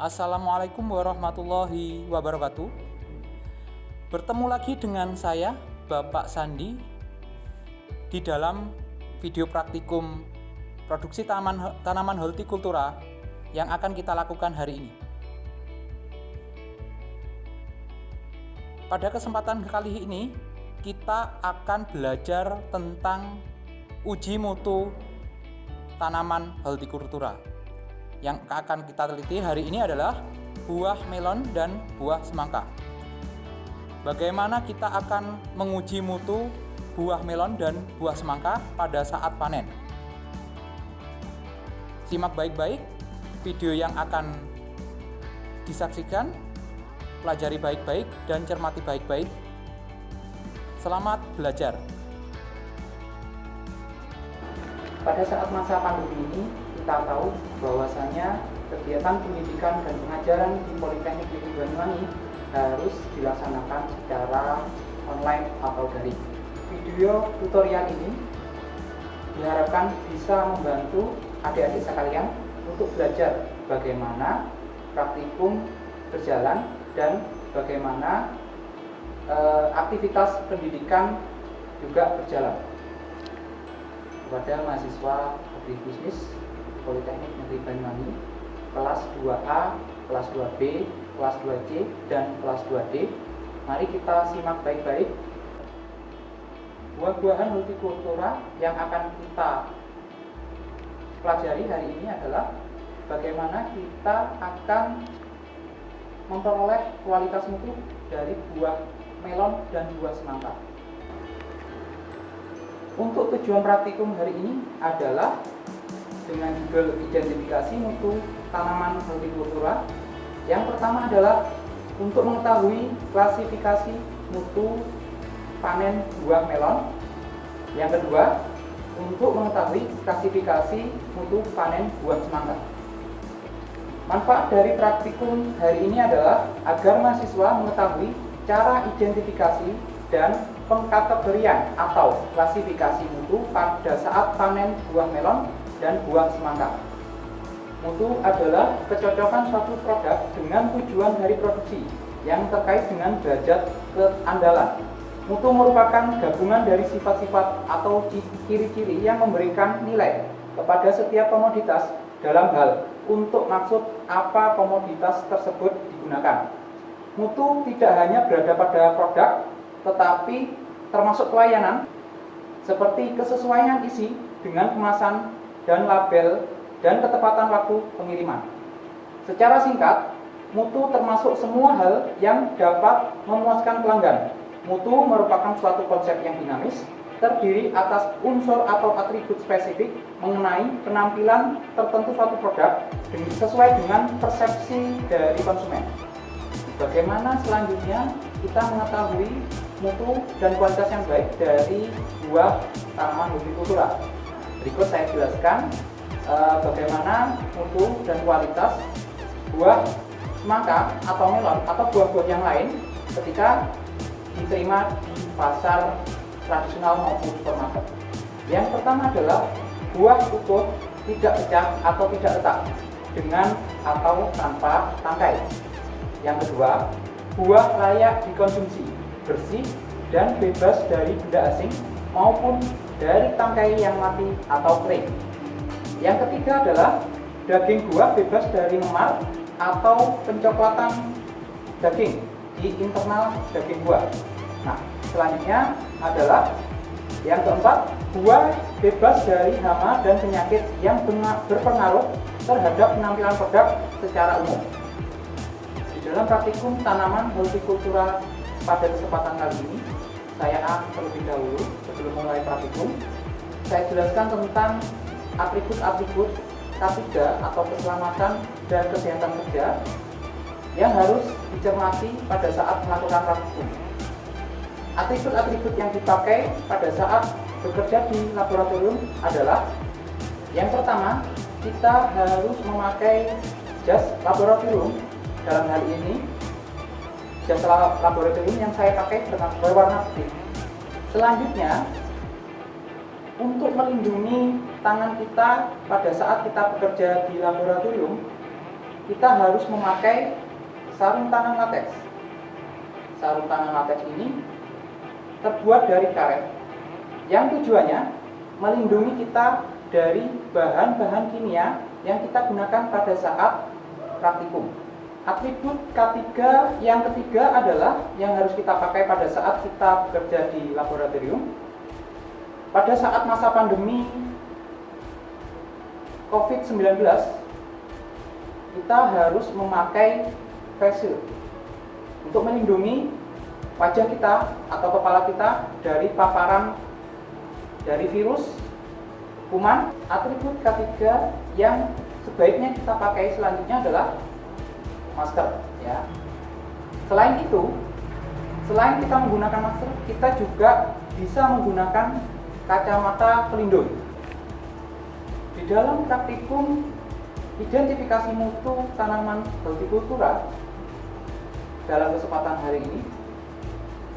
Assalamualaikum warahmatullahi wabarakatuh. Bertemu lagi dengan saya, Bapak Sandi, di dalam video praktikum produksi tanaman hortikultura yang akan kita lakukan hari ini. Pada kesempatan kali ini, kita akan belajar tentang uji mutu tanaman hortikultura. Yang akan kita teliti hari ini adalah buah melon dan buah semangka. Bagaimana kita akan menguji mutu buah melon dan buah semangka pada saat panen? Simak baik-baik video yang akan disaksikan, pelajari baik-baik dan cermati baik-baik. Selamat belajar. Pada saat masa pandemi ini, kita tahu bahwasanya kegiatan pendidikan dan pengajaran di Politeknik Negeri Banyuwangi harus dilaksanakan secara online atau daring. Video tutorial ini diharapkan bisa membantu adik-adik sekalian untuk belajar bagaimana praktikum berjalan dan bagaimana aktivitas pendidikan juga berjalan. Kepada mahasiswa agribisnis Politeknik Negeri Banyuwangi kelas 2A, kelas 2B, kelas 2C, dan kelas 2D. Mari kita simak baik-baik. Buah-buahan hortikultura yang akan kita pelajari hari ini adalah bagaimana kita akan memperoleh kualitas mutu dari buah melon dan buah semangka. Untuk tujuan praktikum hari ini adalah dengan judul identifikasi mutu tanaman hortikultura. Yang pertama adalah untuk mengetahui klasifikasi mutu panen buah melon. Yang kedua, untuk mengetahui klasifikasi mutu panen buah semangka. Manfaat dari praktikum hari ini adalah agar mahasiswa mengetahui cara identifikasi dan pengkategorian atau klasifikasi mutu pada saat panen buah melon dan buah semangka. Mutu adalah kecocokan suatu produk dengan tujuan dari produksi yang terkait dengan derajat keandalan. Mutu merupakan gabungan dari sifat-sifat atau ciri-ciri yang memberikan nilai kepada setiap komoditas dalam hal untuk maksud apa komoditas tersebut digunakan. Mutu tidak hanya berada pada produk, tetapi termasuk pelayanan seperti kesesuaian isi dengan kemasan dan label dan ketepatan waktu pengiriman. Secara singkat, mutu termasuk semua hal yang dapat memuaskan pelanggan. Mutu merupakan suatu konsep yang dinamis, terdiri atas unsur atau atribut spesifik mengenai penampilan tertentu suatu produk sesuai dengan persepsi dari konsumen. Bagaimana selanjutnya kita mengetahui mutu dan kualitas yang baik dari buah tanaman hortikultura? Berikut saya jelaskan bagaimana mutu dan kualitas buah semangka atau melon atau buah-buah yang lain ketika diterima di pasar tradisional maupun supermarket. Yang pertama adalah buah utuh, tidak pecah atau tidak retak, dengan atau tanpa tangkai. Yang kedua, buah layak dikonsumsi, bersih dan bebas dari benda asing maupun dari tangkai yang mati atau kering. Yang ketiga adalah daging buah bebas dari memar atau pencoklatan daging di internal daging buah. Nah, selanjutnya adalah yang keempat, buah bebas dari hama dan penyakit yang berpengaruh terhadap penampilan produk secara umum. Di dalam praktikum tanaman hortikultura pada kesempatan kali ini, saya terlebih dahulu sebelum mulai praktikum, saya jelaskan tentang atribut-atribut K3 atau keselamatan dan kesehatan kerja yang harus dicermati pada saat melakukan praktikum. Atribut-atribut yang dipakai pada saat bekerja di laboratorium adalah yang pertama, kita harus memakai jas laboratorium. Dalam hal ini jas laboratorium yang saya pakai berwarna putih. Selanjutnya, untuk melindungi tangan kita pada saat kita bekerja di laboratorium, kita harus memakai sarung tangan latex. Sarung tangan latex ini terbuat dari karet yang tujuannya melindungi kita dari bahan-bahan kimia yang kita gunakan pada saat praktikum. Atribut K3 yang ketiga adalah yang harus kita pakai pada saat kita bekerja di laboratorium. Pada saat masa pandemi COVID-19, kita harus memakai face shield untuk melindungi wajah kita atau kepala kita dari paparan dari virus, kuman. Atribut K3 yang sebaiknya kita pakai selanjutnya adalah masker, ya. Selain itu, selain kita menggunakan masker, kita juga bisa menggunakan kacamata pelindung. Di dalam praktikum identifikasi mutu tanaman hortikultura dalam kesempatan hari ini,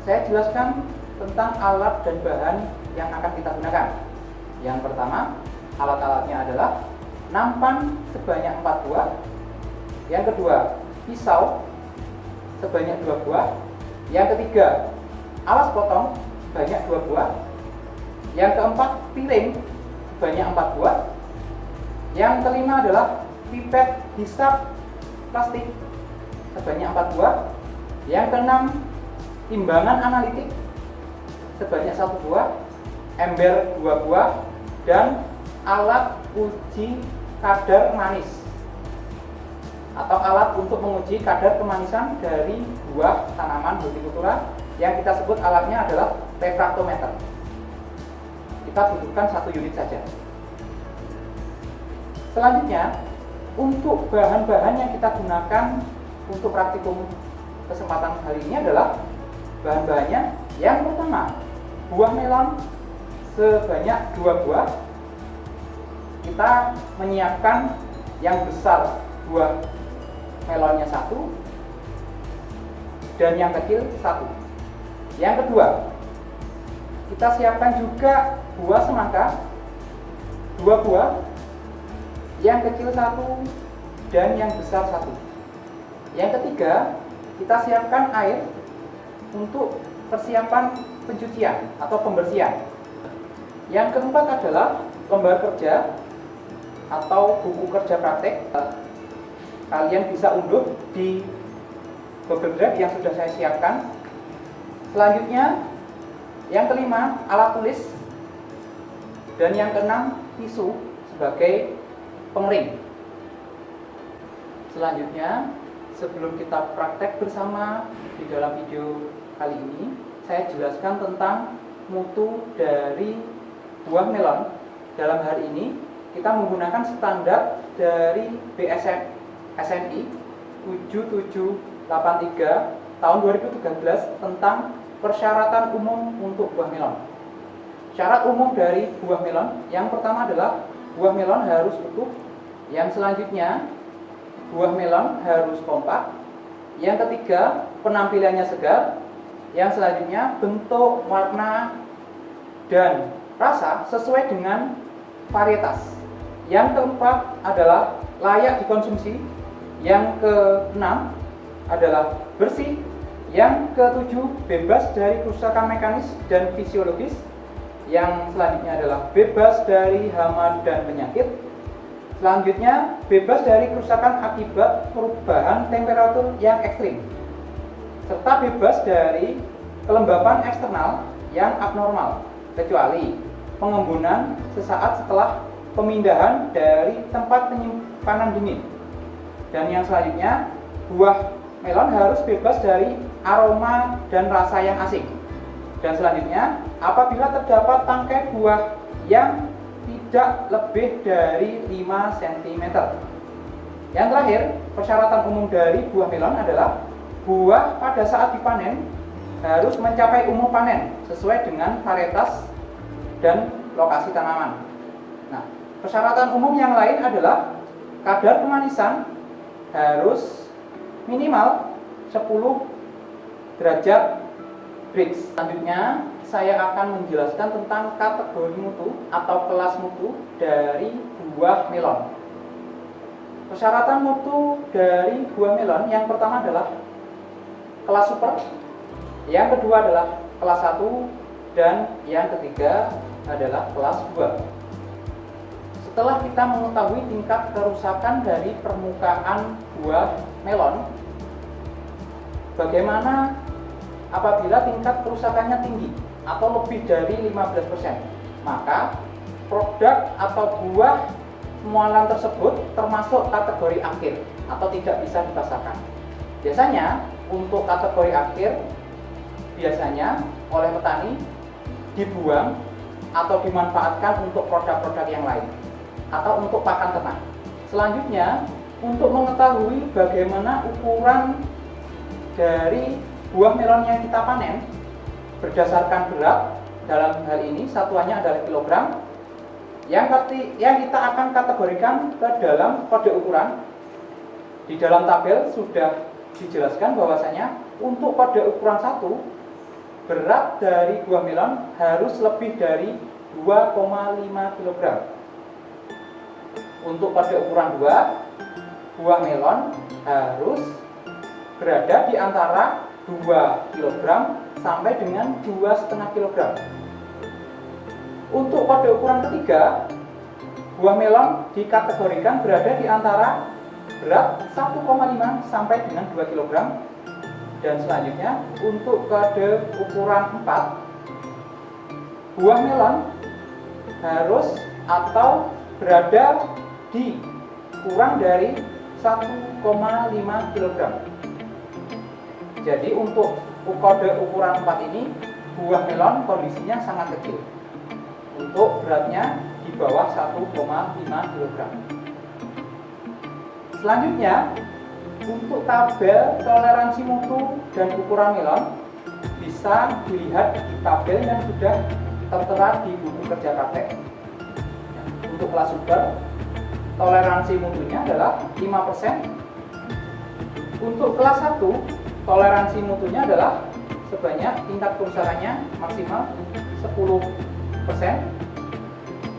saya jelaskan tentang alat dan bahan yang akan kita gunakan. Yang pertama, alat-alatnya adalah nampan sebanyak 4 buah. Yang kedua, pisau sebanyak 2 buah. Yang ketiga, alas potong sebanyak 2 buah. Yang keempat, piring sebanyak 4 buah. Yang kelima adalah pipet hisap plastik sebanyak 4 buah. Yang keenam, timbangan analitik sebanyak 1 buah, ember 2 buah, dan alat uji kadar manis atau alat untuk menguji kadar kemanisan dari buah tanaman hortikultura yang kita sebut alatnya adalah refraktometer. Kita butuhkan 1 unit saja. Selanjutnya, untuk bahan-bahan yang kita gunakan untuk praktikum kesempatan hari ini adalah bahan-bahannya. Yang pertama, buah melon sebanyak 2 buah. Kita menyiapkan yang besar buah melonnya 1 dan yang kecil 1. Yang kedua, kita siapkan juga buah semangka 2 buah, yang kecil 1 dan yang besar 1. Yang ketiga, kita siapkan air untuk persiapan pencucian atau pembersihan. Yang keempat adalah lembar kerja atau buku kerja praktek. Kalian bisa unduh di Google Drive yang sudah saya siapkan. Selanjutnya, yang kelima, alat tulis. Dan yang keenam, tisu sebagai pengering. Selanjutnya, sebelum kita praktek bersama di dalam video kali ini, saya jelaskan tentang mutu dari buah melon. Dalam hari ini, kita menggunakan standar dari SNI 7783 tahun 2013 tentang persyaratan umum untuk buah melon. Syarat umum dari buah melon, yang pertama adalah buah melon harus utuh. Yang selanjutnya, buah melon harus kompak. Yang ketiga, penampilannya segar. Yang selanjutnya, bentuk, warna, dan rasa sesuai dengan varietas. Yang keempat adalah layak dikonsumsi. Yang keenam adalah bersih. Yang ketujuh, bebas dari kerusakan mekanis dan fisiologis. Yang selanjutnya adalah bebas dari hama dan penyakit. Selanjutnya, bebas dari kerusakan akibat perubahan temperatur yang ekstrim, serta bebas dari kelembapan eksternal yang abnormal, kecuali pengembunan sesaat setelah pemindahan dari tempat penyimpanan dingin. Dan yang selanjutnya, buah melon harus bebas dari aroma dan rasa yang asing. Dan selanjutnya, apabila terdapat tangkai buah yang tidak lebih dari 5 cm. Yang terakhir, persyaratan umum dari buah melon adalah buah pada saat dipanen harus mencapai umur panen sesuai dengan varietas dan lokasi tanaman. Nah, persyaratan umum yang lain adalah kadar kemanisan harus minimal 10 derajat Brix. Selanjutnya, saya akan menjelaskan tentang kategori mutu atau kelas mutu dari buah melon. Persyaratan mutu dari buah melon yang pertama adalah kelas super, yang kedua adalah kelas 1, dan yang ketiga adalah kelas 2. Setelah kita mengetahui tingkat kerusakan dari permukaan buah melon, bagaimana apabila tingkat kerusakannya tinggi atau lebih dari 15%? Maka produk atau buah mualan tersebut termasuk kategori akhir atau tidak bisa dipasarkan. Biasanya untuk kategori akhir biasanya oleh petani dibuang atau dimanfaatkan untuk produk-produk yang lain atau untuk pakan ternak. Selanjutnya, untuk mengetahui bagaimana ukuran dari buah melon yang kita panen berdasarkan berat, dalam hal ini satuannya adalah kilogram, yang kita akan kategorikan ke dalam kode ukuran. Di dalam tabel sudah dijelaskan bahwasanya untuk kode ukuran 1, berat dari buah melon harus lebih dari 2,5 kg. Untuk kode ukuran 2, buah melon harus berada di antara 2 kg sampai dengan 2,5 kg. Untuk kode ukuran ketiga, buah melon dikategorikan berada di antara berat 1,5 sampai dengan 2 kg. Dan selanjutnya untuk kode ukuran 4, buah melon harus atau berada di kurang dari 1,5 kg. Jadi untuk kode ukuran 4 ini, buah melon kondisinya sangat kecil. Untuk beratnya di bawah 1,5 kg. Selanjutnya, untuk tabel toleransi mutu dan ukuran melon bisa dilihat di tabel yang sudah tertera di buku kerja praktek. Untuk kelas super, toleransi mutunya adalah 5%. Untuk kelas 1, toleransi mutunya adalah sebanyak tingkat kerusakannya maksimal 10%,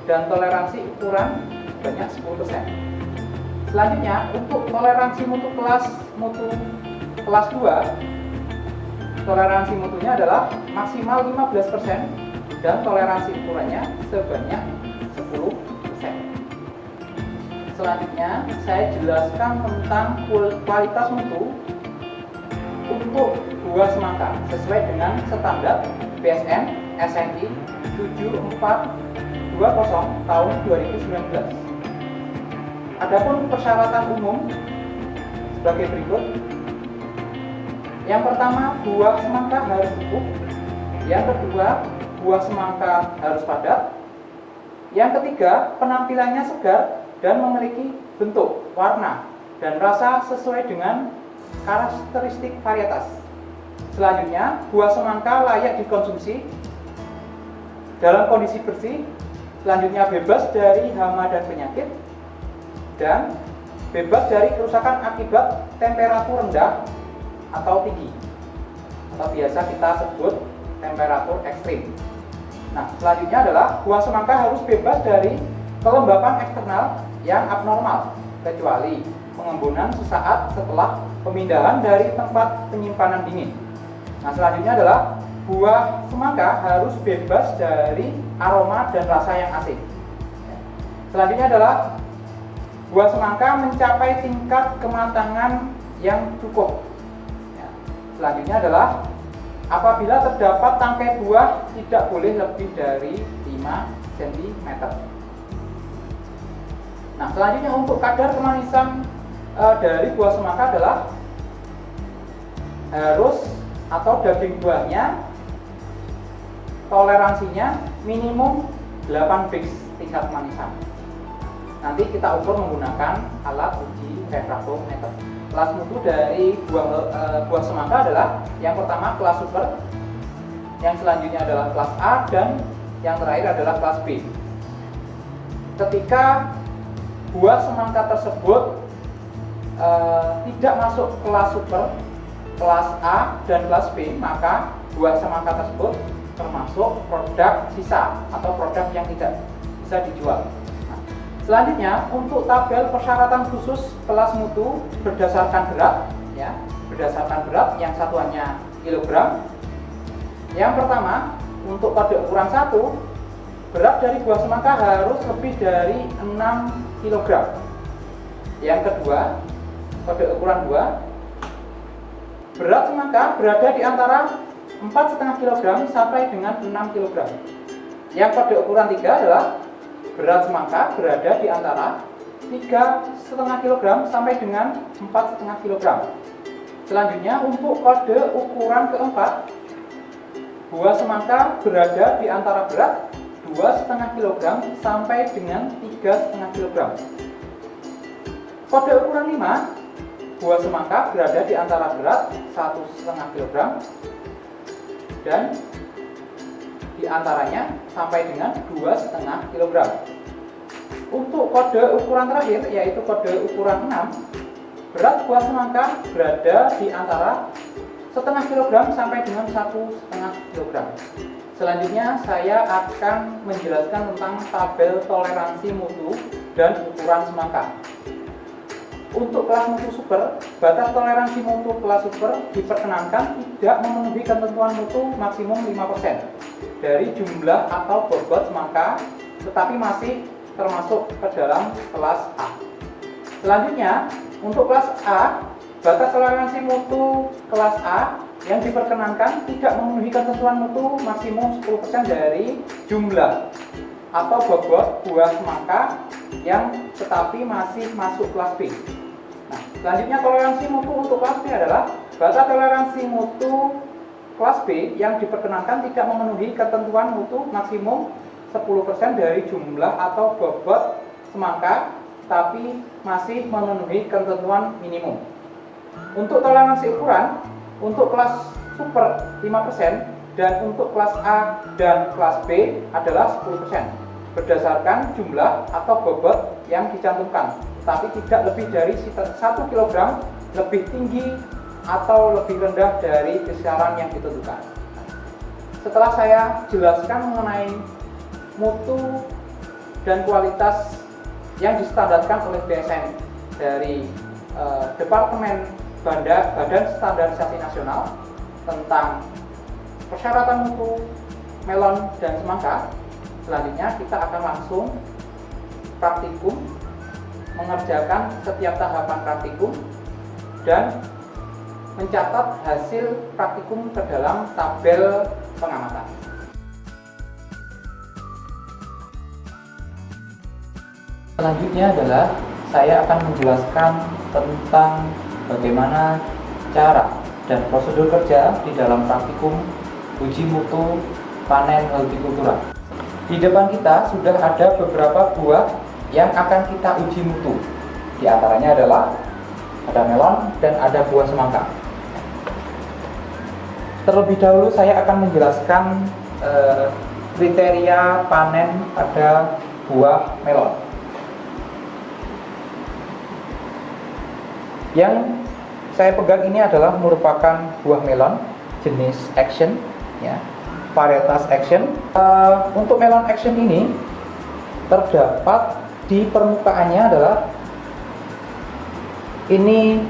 dan toleransi ukuran sebanyak 10%. Selanjutnya, untuk toleransi mutu kelas 2, toleransi mutunya adalah maksimal 15% dan toleransi ukurannya sebanyak 10%. Selanjutnya, saya jelaskan tentang kualitas mutu untuk buah semangka sesuai dengan standar BSN SNI 7420 tahun 2019. Adapun persyaratan umum sebagai berikut. Yang pertama, buah semangka harus utuh. Yang kedua, buah semangka harus padat. Yang ketiga, penampilannya segar dan memiliki bentuk, warna, dan rasa sesuai dengan karakteristik varietas. Selanjutnya, buah semangka layak dikonsumsi dalam kondisi bersih. Selanjutnya, bebas dari hama dan penyakit, dan bebas dari kerusakan akibat temperatur rendah atau tinggi, atau biasa kita sebut temperatur ekstrim. Nah, selanjutnya adalah buah semangka harus bebas dari kelembapan eksternal yang abnormal, kecuali pengembunan sesaat setelah pemindahan dari tempat penyimpanan dingin. Nah, selanjutnya adalah buah semangka harus bebas dari aroma dan rasa yang asin. Selanjutnya adalah buah semangka mencapai tingkat kematangan yang cukup. Selanjutnya adalah apabila terdapat tangkai buah tidak boleh lebih dari 5 cm. Nah, selanjutnya untuk kadar kemanisan dari buah semangka adalah harus atau daging buahnya toleransinya minimum 8 Brix tingkat kemanisan. Nanti kita ukur menggunakan alat uji refraktometer. Kelas mutu dari buah semangka adalah yang pertama kelas super, yang selanjutnya adalah kelas A, dan yang terakhir adalah kelas B. Ketika buah semangka tersebut tidak masuk kelas super, kelas A, dan kelas B, maka buah semangka tersebut termasuk produk sisa atau produk yang tidak bisa dijual. Selanjutnya, untuk tabel persyaratan khusus kelas mutu berdasarkan berat, ya, berdasarkan berat yang satuannya kilogram. Yang pertama, untuk kode ukuran 1, berat dari buah semangka harus lebih dari 6 kg. Yang kedua, kode ukuran 2, berat semangka berada di antara 4,5 kg sampai dengan 6 kg. Yang kode ukuran 3 adalah berat semangka berada di antara 3,5 kg sampai dengan 4,5 kg. Selanjutnya, untuk kode ukuran keempat, buah semangka berada di antara berat 2,5 kg sampai dengan 3,5 kg. Kode ukuran 5, buah semangka berada di antara berat 1,5 kg dan di antaranya sampai dengan 2,5 kg. Untuk kode ukuran terakhir, yaitu kode ukuran 6, berat buah semangka berada di antara 0,5 kg sampai dengan 1,5 kg. Selanjutnya saya akan menjelaskan tentang tabel toleransi mutu dan ukuran semangka. Untuk kelas mutu super, batas toleransi mutu kelas super diperkenankan tidak memenuhi ketentuan mutu maksimum 5% dari jumlah atau bobot semangka, tetapi masih termasuk ke dalam kelas A. Selanjutnya, untuk kelas A, batas toleransi mutu kelas A yang diperkenankan tidak memenuhi ketentuan mutu maksimum 10% dari jumlah atau bobot buah semangka yang tetapi masih masuk kelas B. Nah, selanjutnya toleransi mutu untuk kelas B adalah batas toleransi mutu kelas B yang diperkenankan tidak memenuhi ketentuan mutu maksimum 10% dari jumlah atau bobot semangka tapi masih memenuhi ketentuan minimum. Untuk toleransi ukuran, untuk kelas super 5% dan untuk kelas A dan kelas B adalah 10% berdasarkan jumlah atau bobot yang dicantumkan, tapi tidak lebih dari 1 kg lebih tinggi atau lebih rendah dari kisaran yang ditentukan. Setelah saya jelaskan mengenai mutu dan kualitas yang distandarkan oleh BSN dari Departemen Badan Standarisasi Nasional tentang persyaratan mutu melon dan semangka, selanjutnya kita akan langsung praktikum, mengerjakan setiap tahapan praktikum dan mencatat hasil praktikum ke dalam tabel pengamatan. Selanjutnya adalah saya akan menjelaskan tentang bagaimana cara dan prosedur kerja di dalam praktikum uji mutu panen hortikultura. Di depan kita sudah ada beberapa buah yang akan kita uji mutu. Di antaranya adalah ada melon dan ada buah semangka. Terlebih dahulu saya akan menjelaskan kriteria panen pada buah melon. Yang saya pegang ini adalah merupakan buah melon jenis action, ya, varietas action. Untuk melon action ini terdapat di permukaannya adalah ini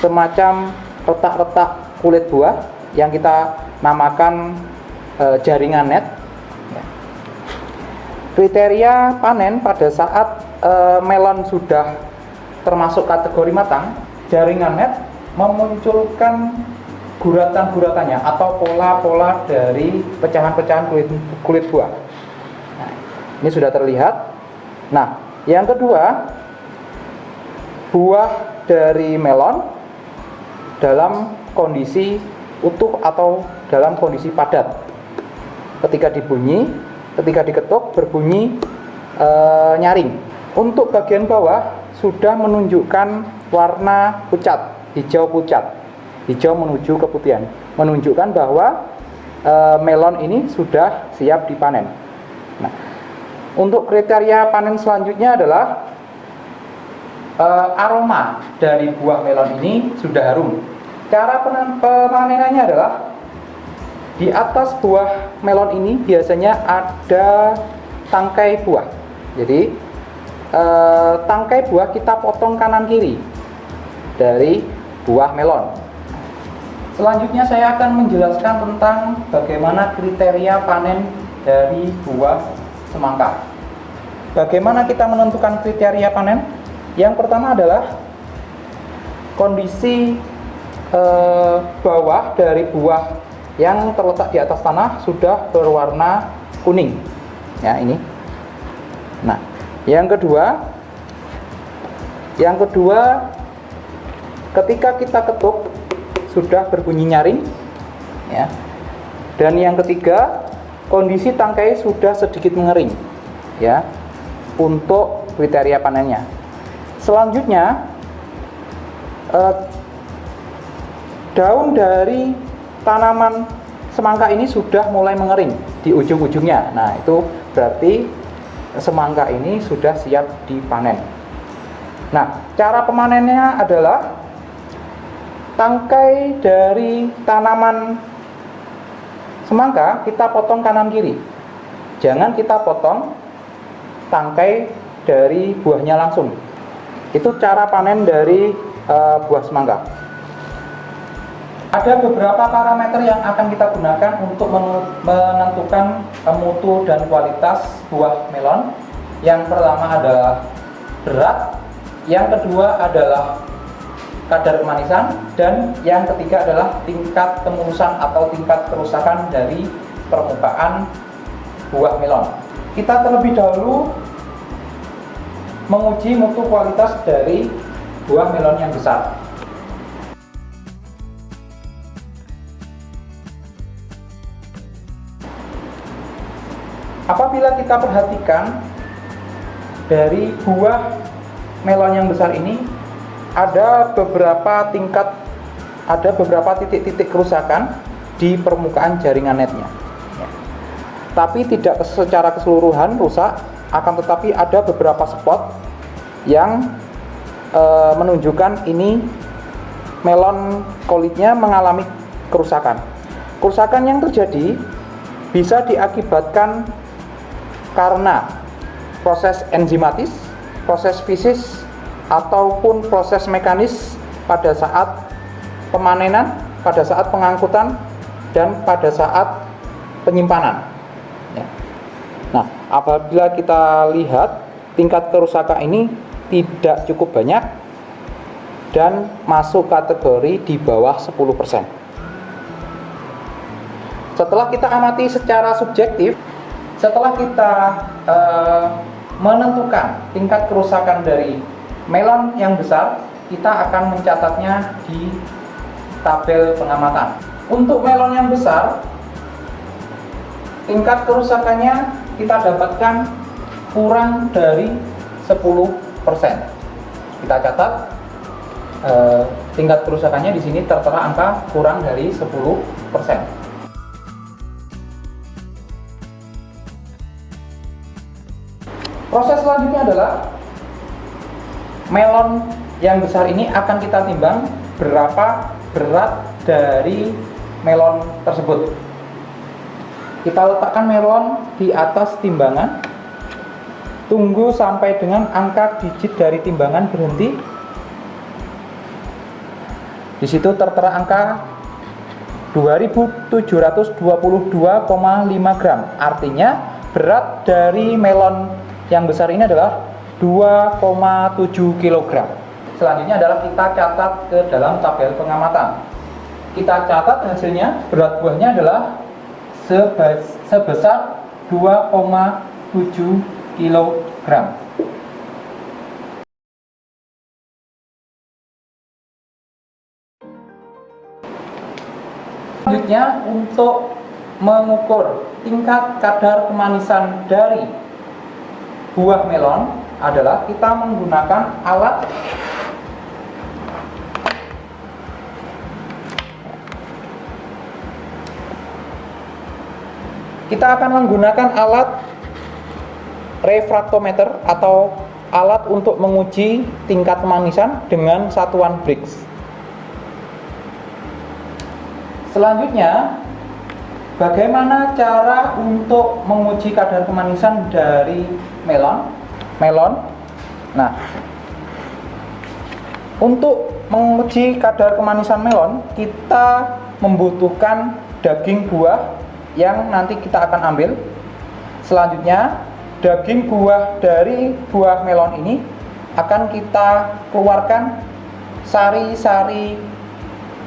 semacam retak-retak kulit buah yang kita namakan jaringan net. Kriteria panen pada saat melon sudah termasuk kategori matang, jaringan net memunculkan guratan-guratannya atau pola-pola dari pecahan-pecahan kulit buah. Nah, ini sudah terlihat. Nah, yang kedua, buah dari melon dalam kondisi utuh atau dalam kondisi padat. Ketika diketuk berbunyi nyaring. Untuk bagian bawah sudah menunjukkan warna pucat, hijau pucat, hijau menuju keputihan, menunjukkan bahwa melon ini sudah siap dipanen. Nah, untuk kriteria panen selanjutnya adalah aroma dari buah melon ini sudah harum. Cara pemanenannya adalah di atas buah melon ini biasanya ada tangkai buah. Jadi tangkai buah kita potong kanan kiri dari buah melon. Selanjutnya saya akan menjelaskan tentang bagaimana kriteria panen dari buah semangka. Bagaimana kita menentukan kriteria panen? Yang pertama adalah kondisi bawah dari buah yang terletak di atas tanah sudah berwarna kuning. Ya, ini. Nah, yang kedua ketika kita ketuk sudah berbunyi nyaring, ya. Dan yang ketiga, kondisi tangkai sudah sedikit mengering, ya, untuk kriteria panennya. Selanjutnya, daun dari tanaman semangka ini sudah mulai mengering di ujung-ujungnya. Nah, itu berarti semangka ini sudah siap dipanen. Nah, cara pemanennya adalah tangkai dari tanaman semangka kita potong kanan kiri. Jangan kita potong tangkai dari buahnya langsung. Itu cara panen dari buah semangka. Ada beberapa parameter yang akan kita gunakan untuk menentukan mutu dan kualitas buah melon. Yang pertama adalah berat, yang kedua adalah kadar kemanisan, dan yang ketiga adalah tingkat kemulusan atau tingkat kerusakan dari permukaan buah melon. Kita terlebih dahulu menguji mutu kualitas dari buah melon yang besar. Apabila kita perhatikan dari buah melon yang besar ini ada beberapa titik-titik kerusakan di permukaan jaringan netnya, ya. Tapi tidak secara keseluruhan rusak, akan tetapi ada beberapa spot yang menunjukkan ini melon kulitnya mengalami kerusakan. Kerusakan yang terjadi bisa diakibatkan karena proses enzimatis, proses fisis, ataupun proses mekanis pada saat pemanenan, pada saat pengangkutan, dan pada saat penyimpanan, ya. Nah, apabila kita lihat tingkat kerusakan ini tidak cukup banyak dan masuk kategori di bawah 10%. Setelah kita amati secara subjektif, setelah kita menentukan tingkat kerusakan dari melon yang besar, kita akan mencatatnya di tabel pengamatan. Untuk melon yang besar, tingkat kerusakannya kita dapatkan kurang dari 10%. Kita catat tingkat kerusakannya di sini tertera angka kurang dari 10%. Proses selanjutnya adalah melon yang besar ini akan kita timbang berapa berat dari melon tersebut. Kita letakkan melon di atas timbangan, tunggu sampai dengan angka digit dari timbangan berhenti. Di situ tertera angka 2722,5 gram. Artinya berat dari melon yang besar ini adalah 2,7 kg. Selanjutnya adalah kita catat ke dalam tabel pengamatan. Kita catat hasilnya, berat buahnya adalah sebesar 2,7 kg. Selanjutnya, untuk mengukur tingkat kadar kemanisan dari buah melon adalah kita menggunakan alat refraktometer atau alat untuk menguji tingkat kemanisan dengan satuan Brix. Selanjutnya Bagaimana cara untuk menguji kadar kemanisan dari melon? Nah, untuk menguji kadar kemanisan melon, kita membutuhkan daging buah yang nanti kita akan ambil. Selanjutnya, daging buah dari buah melon ini akan kita keluarkan sari-sari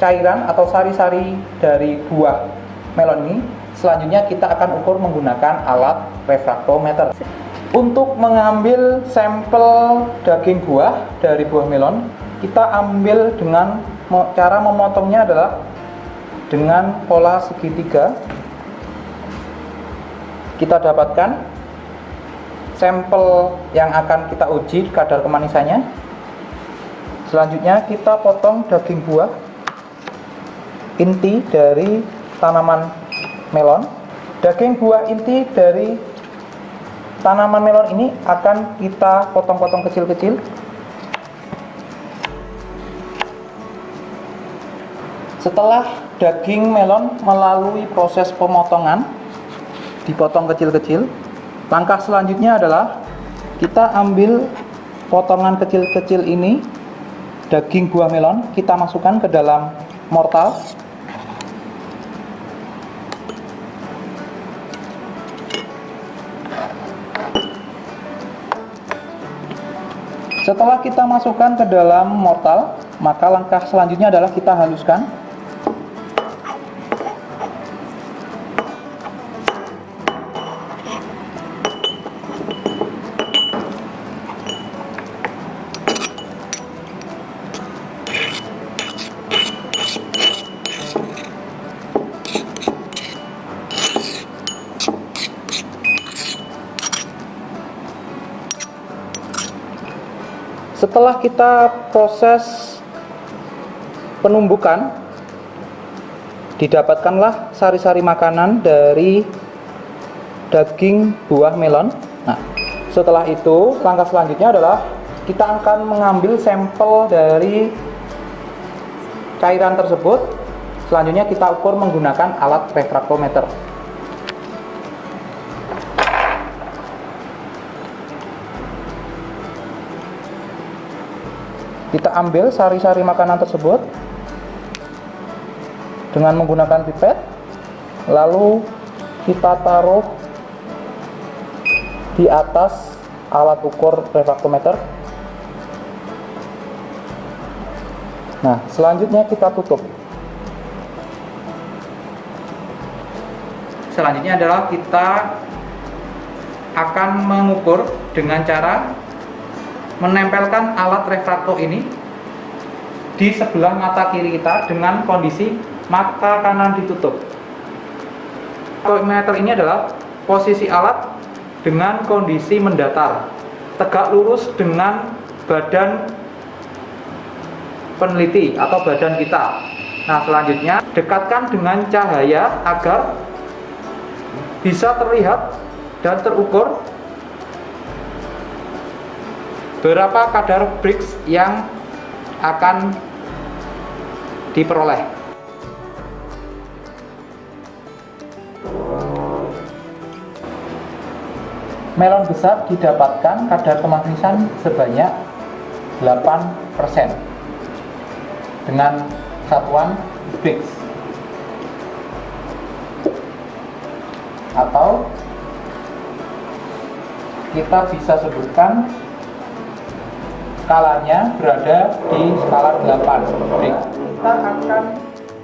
cairan atau sari-sari dari buah melon ini. Selanjutnya kita akan ukur menggunakan alat refraktometer. Untuk mengambil sampel daging buah dari buah melon, kita ambil dengan cara memotongnya adalah dengan pola segitiga. Kita dapatkan sampel yang akan kita uji kadar kemanisannya. Selanjutnya kita potong daging buah inti dari tanaman melon. Daging buah inti dari tanaman melon ini akan kita potong-potong kecil-kecil. Setelah daging melon melalui proses pemotongan, dipotong kecil-kecil, langkah selanjutnya adalah kita ambil potongan kecil-kecil ini, daging buah melon, kita masukkan ke dalam mortal. Setelah kita masukkan ke dalam mortal, maka langkah selanjutnya adalah kita haluskan. Setelah kita proses penumbukan, didapatkanlah sari-sari makanan dari daging buah melon. Nah, setelah itu langkah selanjutnya adalah kita akan mengambil sampel dari cairan tersebut. Selanjutnya kita ukur menggunakan alat refraktometer. Kita ambil sari-sari makanan tersebut dengan menggunakan pipet, lalu kita taruh di atas alat ukur refraktometer. Nah, selanjutnya kita tutup. Selanjutnya adalah kita akan mengukur dengan cara menempelkan alat refraktor ini di sebelah mata kiri kita dengan kondisi mata kanan ditutup. Refraktometer ini adalah posisi alat dengan kondisi mendatar, tegak lurus dengan badan peneliti atau badan kita. Nah, selanjutnya dekatkan dengan cahaya agar bisa terlihat dan terukur berapa kadar Brix yang akan diperoleh. Melon besar didapatkan kadar kemanisan sebanyak 8% dengan satuan Brix, atau kita bisa sebutkan skalanya berada di skala 8 Brix. Kita akan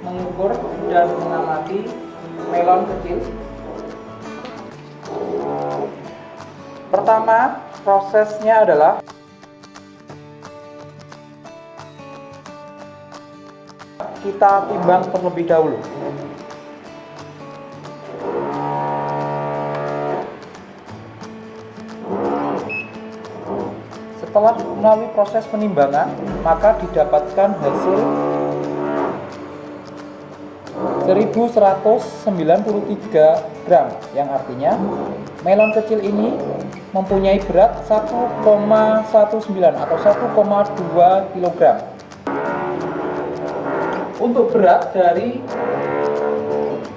mengukur dan mengamati melon kecil. Pertama, prosesnya adalah kita timbang terlebih dahulu. Setelah melalui proses penimbangan, maka didapatkan hasil 1193 gram, yang artinya melon kecil ini mempunyai berat 1,19 atau 1,2 kg. Untuk berat dari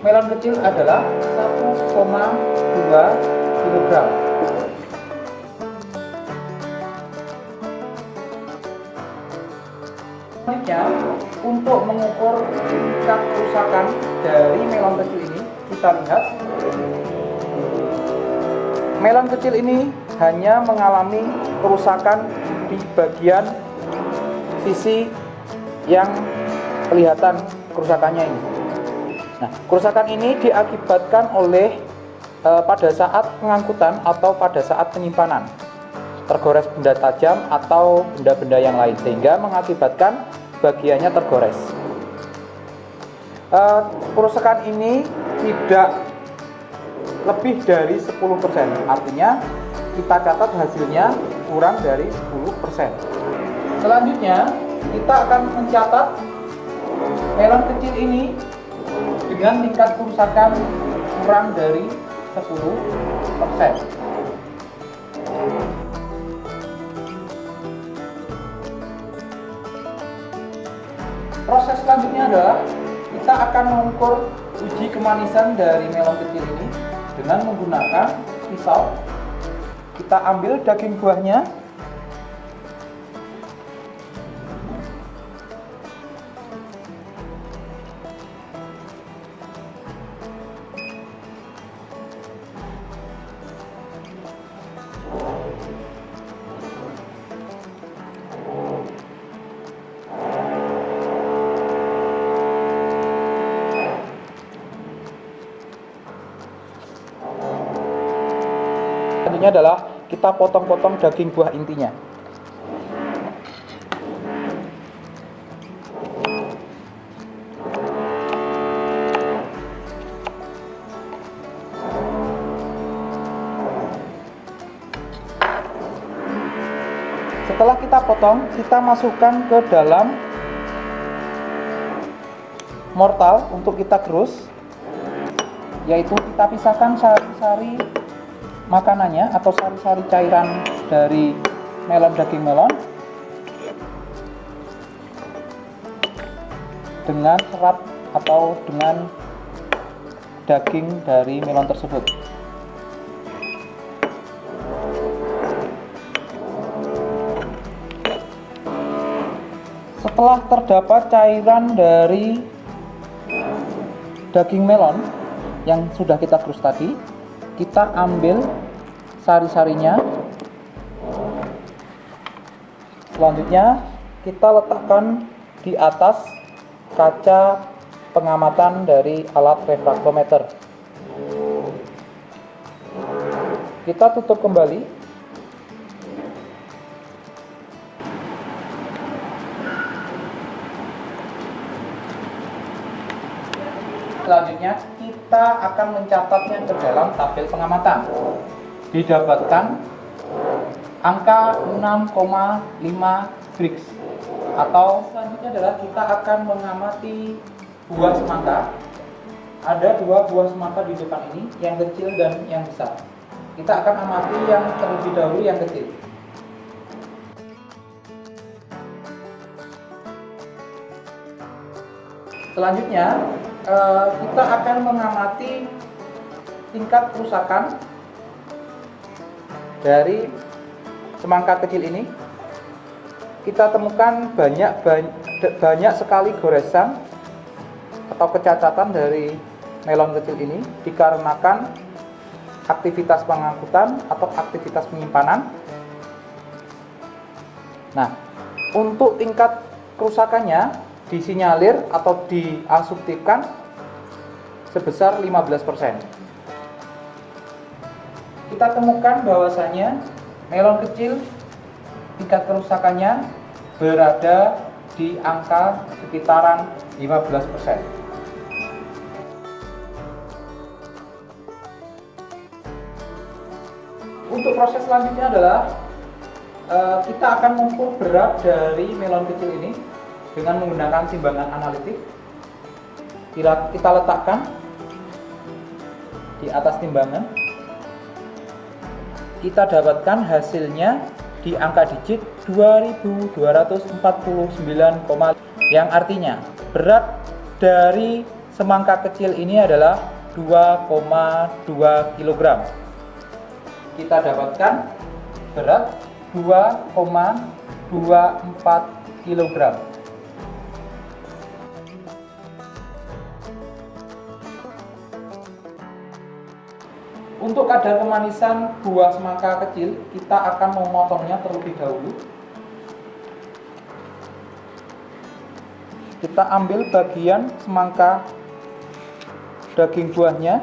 melon kecil adalah 1,2 kg. Selanjutnya, untuk mengukur tingkat kerusakan dari melon kecil ini, kita lihat melon kecil ini hanya mengalami kerusakan di bagian sisi yang kelihatan kerusakannya ini. Nah, kerusakan ini diakibatkan oleh pada saat pengangkutan atau pada saat penyimpanan, tergores benda tajam atau benda-benda yang lain, sehingga mengakibatkan bagiannya tergores. Kerusakan ini tidak lebih dari 10%, artinya kita catat hasilnya kurang dari 10%. Selanjutnya kita akan mencatat melon kecil ini dengan tingkat kerusakan kurang dari 10%. Proses selanjutnya adalah kita akan mengukur uji kemanisan dari melon kecil ini dengan menggunakan pisau. Kita ambil daging buahnya, selanjutnya adalah kita potong-potong daging buah intinya. Setelah kita potong, kita masukkan ke dalam mortal untuk kita gerus, yaitu kita pisahkan sari-sari makanannya atau sari-sari cairan dari daging melon dengan serat atau dengan daging dari melon tersebut. Setelah terdapat cairan dari daging melon yang sudah kita gerus tadi, kita ambil sari-sarinya. Selanjutnya kita letakkan di atas kaca pengamatan dari alat refraktometer. Kita tutup kembali. Selanjutnya kita akan mencatatnya ke dalam tabel pengamatan. Didapatkan angka 6,5 Brix. Atau selanjutnya adalah kita akan mengamati buah semangka. Ada dua buah semangka di depan ini, yang kecil dan yang besar. Kita akan amati yang terlebih dahulu yang kecil. Selanjutnya kita akan mengamati tingkat kerusakan dari semangka kecil ini. Kita temukan banyak sekali goresan atau kecacatan dari melon kecil ini dikarenakan aktivitas pengangkutan atau aktivitas penyimpanan. Nah, untuk tingkat kerusakannya disinyalir atau diasumsikan sebesar 15%. Kita temukan bahwasanya melon kecil tingkat kerusakannya berada di angka sekitaran 15%. Untuk proses selanjutnya adalah kita akan mengukur berat dari melon kecil ini dengan menggunakan timbangan analitik. Kita letakkan di atas timbangan. Kita dapatkan hasilnya di angka digit 2249, yang artinya berat dari semangka kecil ini adalah 2,2 kg. Kita dapatkan berat 2,24 kg. Untuk kadar kemanisan buah semangka kecil, kita akan memotongnya terlebih dahulu. Kita ambil bagian semangka daging buahnya.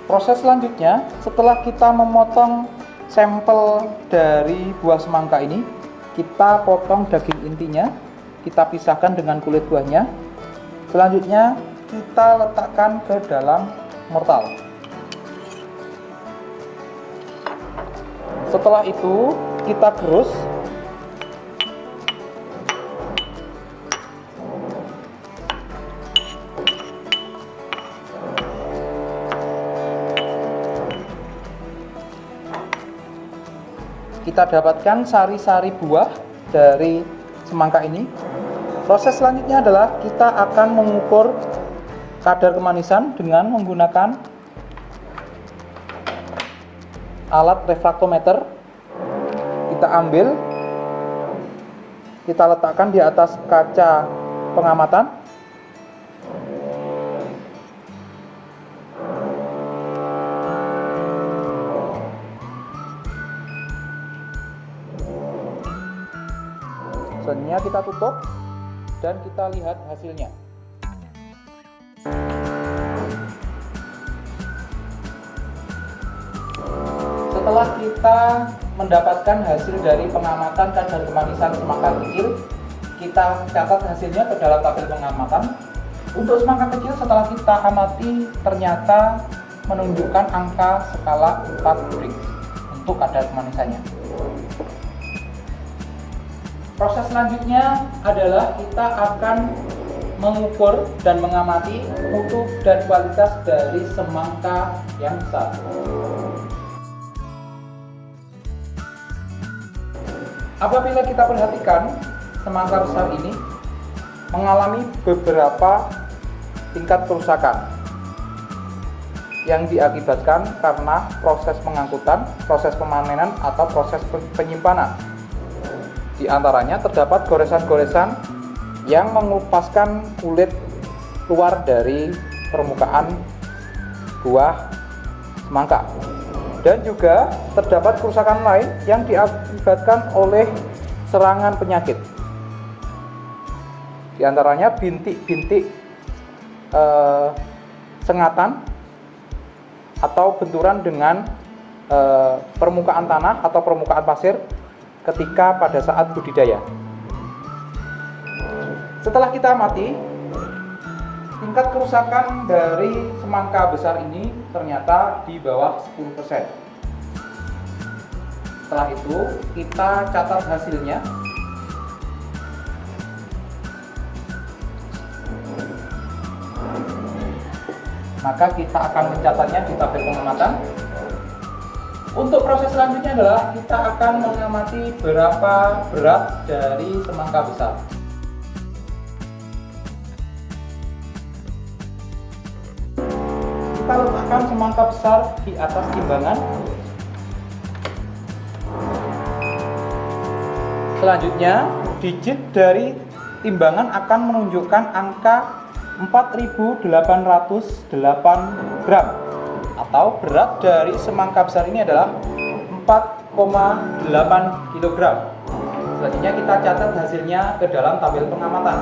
Proses selanjutnya, setelah kita memotong sampel dari buah semangka ini, kita potong daging intinya, kita pisahkan dengan kulit buahnya. Selanjutnya kita letakkan ke dalam mortal. Setelah itu kita gerus. Kita dapatkan sari-sari buah dari semangka ini. Proses selanjutnya adalah kita akan mengukur kadar kemanisan dengan menggunakan alat refraktometer. Kita ambil, kita letakkan di atas kaca pengamatan. Selanjutnya kita tutup dan kita lihat hasilnya. Setelah kita mendapatkan hasil dari pengamatan kadar kemanisan semangka kecil, kita catat hasilnya ke dalam tabel pengamatan. Untuk semangka kecil setelah kita amati ternyata menunjukkan angka skala 4 Brix untuk kadar kemanisannya. Proses selanjutnya adalah kita akan mengukur dan mengamati mutu dan kualitas dari semangka yang besar. Apabila kita perhatikan, semangka besar ini mengalami beberapa tingkat kerusakan yang diakibatkan karena proses pengangkutan, proses pemanenan, atau proses penyimpanan. Di antaranya terdapat goresan-goresan yang mengupaskan kulit luar dari permukaan buah semangka. Dan juga terdapat kerusakan lain yang diakibatkan oleh serangan penyakit. Di antaranya bintik-bintik sengatan atau benturan dengan permukaan tanah atau permukaan pasir ketika pada saat budidaya. Setelah kita amati, tingkat kerusakan dari semangka besar ini ternyata di bawah 10%. Setelah itu kita catat hasilnya. Maka kita akan mencatatnya di tabel pengamatan. Untuk proses selanjutnya adalah kita akan mengamati berapa berat dari semangka besar. Kita letakkan semangka besar di atas timbangan. Selanjutnya, digit dari timbangan akan menunjukkan angka 4.808 gram. Atau berat dari semangka besar ini adalah 4,8 kg. Selanjutnya kita catat hasilnya ke dalam tabel pengamatan.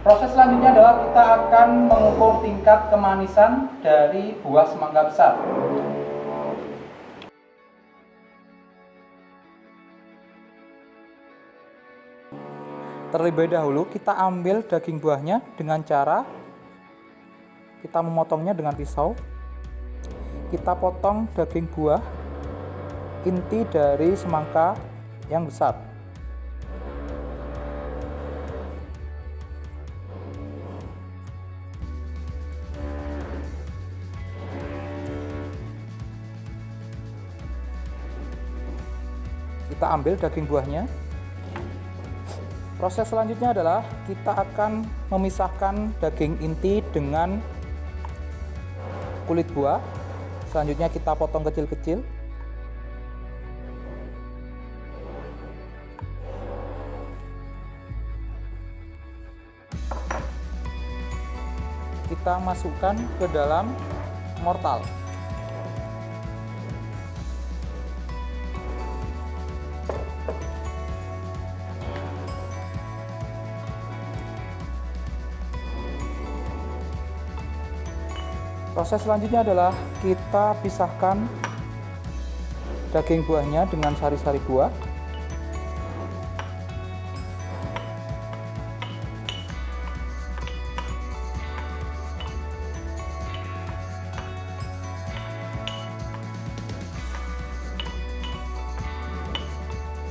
Proses selanjutnya adalah kita akan mengukur tingkat kemanisan dari buah semangka besar. Terlebih dahulu kita ambil daging buahnya dengan cara kita memotongnya dengan pisau. Kita potong daging buah inti dari semangka yang besar. kita ambil daging buahnya. Proses selanjutnya adalah kita akan memisahkan daging inti dengan kulit buah. Selanjutnya kita potong kecil-kecil. Kita masukkan ke dalam mortal. Proses selanjutnya adalah kita pisahkan daging buahnya dengan sari-sari buah.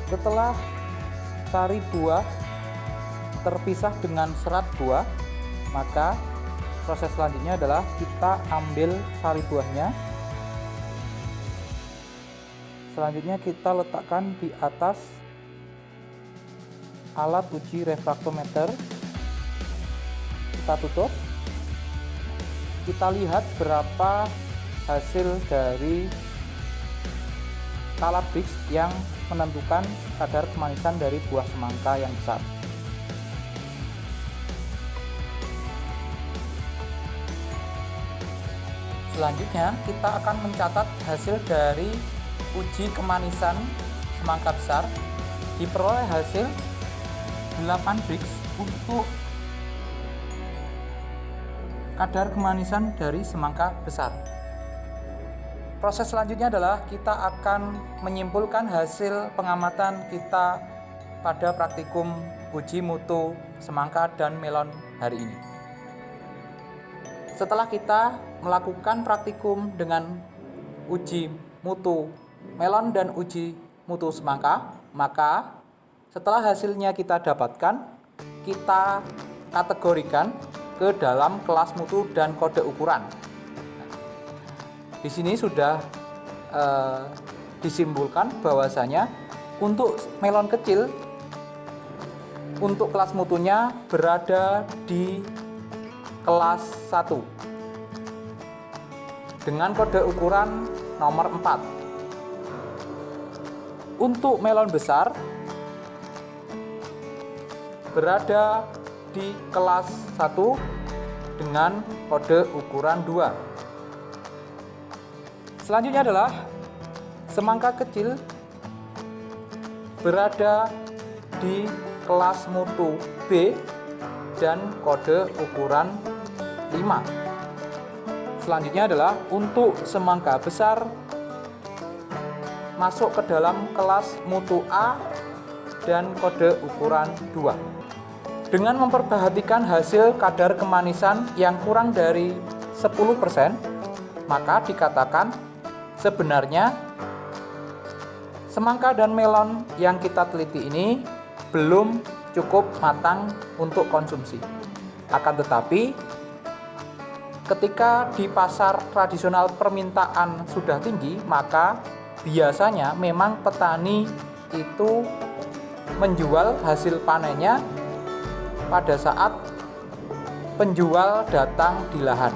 Setelah sari buah terpisah dengan serat buah, maka proses selanjutnya adalah kita ambil sari buahnya. Selanjutnya kita letakkan di atas alat uji refraktometer. Kita tutup. Kita lihat berapa hasil dari skala Brix yang menentukan kadar kemanisan dari buah semangka yang besar. Selanjutnya kita akan mencatat hasil dari uji kemanisan semangka besar. Diperoleh hasil 8 Brix untuk kadar kemanisan dari semangka besar. Proses selanjutnya adalah kita akan menyimpulkan hasil pengamatan kita pada praktikum uji mutu semangka dan melon hari ini. Setelah kita melakukan praktikum dengan uji mutu melon dan uji mutu semangka, maka setelah hasilnya kita dapatkan, kita kategorikan ke dalam kelas mutu dan kode ukuran. Di sini sudah disimpulkan bahwasanya untuk melon kecil, untuk kelas mutunya berada di kelas 1 dengan kode ukuran nomor 4. Untuk melon besar berada di kelas 1 dengan kode ukuran 2. Selanjutnya adalah semangka kecil berada di kelas mutu B dan kode ukuran 5. Selanjutnya adalah untuk semangka besar masuk ke dalam kelas mutu A dan kode ukuran 2. Dengan memperhatikan hasil kadar kemanisan yang kurang dari 10%, maka dikatakan sebenarnya semangka dan melon yang kita teliti ini belum cukup matang untuk konsumsi. Akan tetapi, ketika di pasar tradisional permintaan sudah tinggi, maka biasanya memang petani itu menjual hasil panennya pada saat penjual datang di lahan.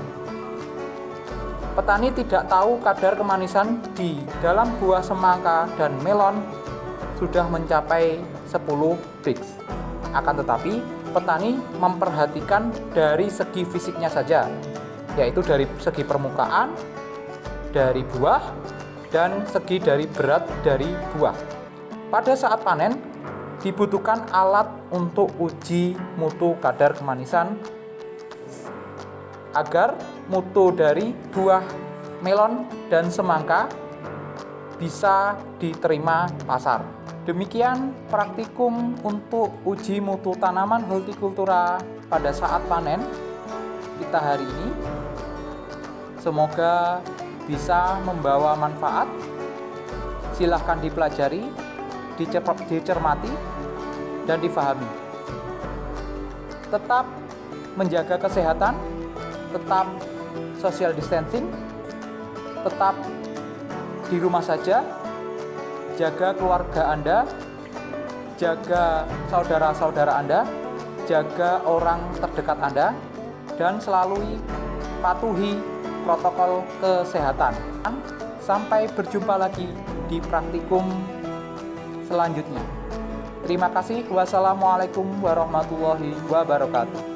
Petani tidak tahu kadar kemanisan di dalam buah semangka dan melon sudah mencapai 10 Brix. Akan tetapi, petani memperhatikan dari segi fisiknya saja, yaitu dari segi permukaan, dari buah, dan segi dari berat dari buah. Pada saat panen, dibutuhkan alat untuk uji mutu kadar kemanisan agar mutu dari buah melon dan semangka bisa diterima pasar. Demikian praktikum untuk uji mutu tanaman hortikultura pada saat panen kita hari ini. Semoga bisa membawa manfaat. Silahkan dipelajari, dicermati, dan difahami. Tetap menjaga kesehatan, tetap social distancing, tetap di rumah saja, jaga keluarga Anda, jaga saudara-saudara Anda, jaga orang terdekat Anda, dan selalu patuhi protokol kesehatan. Sampai berjumpa lagi di praktikum selanjutnya. Terima kasih. Wassalamualaikum warahmatullahi wabarakatuh.